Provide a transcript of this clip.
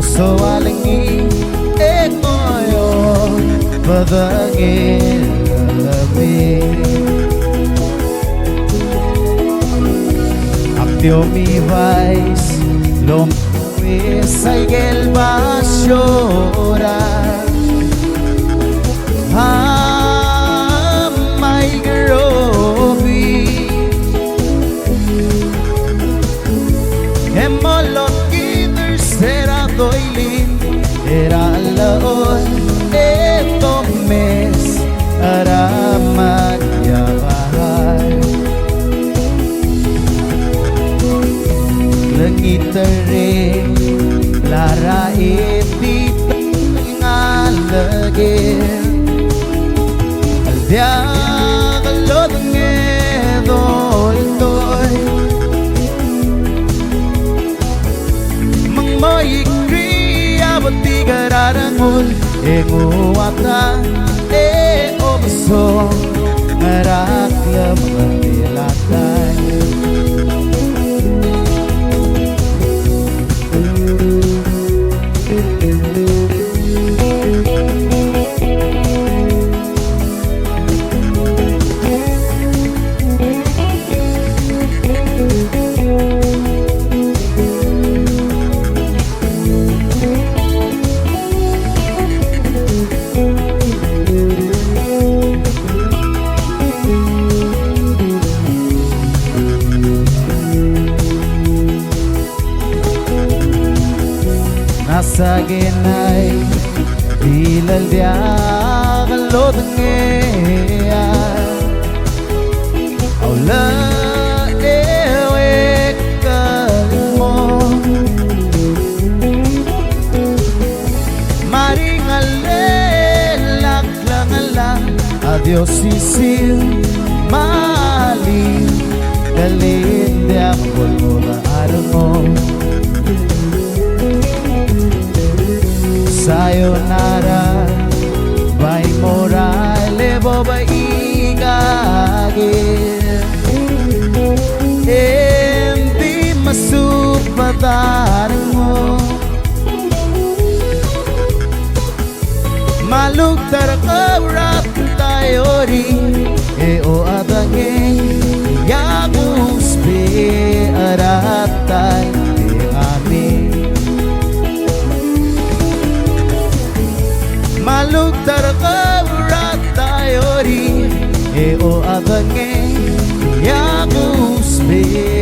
so alingi e moyo padangin alabi Actio mi vais lo sai che il basciora mai grobi e mollo será doilin era laon eto mes aramat yahay langit rin lara iti ngalagin aldia kalod ngedol toy Ikriya batigararangol Enguwata obaso Ngarakla mangilatay Nasa ginay Dilal dia kalod ngea Aula ewe kalmo Maringale laklangala Adios sisil mali Dalin dia pulmura armo Sayonara Vai morale boba igage Hindi masupadaran mo Malugtar kaurat tayo rin E o adangin Yagus be aratay E amin Malugtar kaurat tayo rin E o adange Yagus be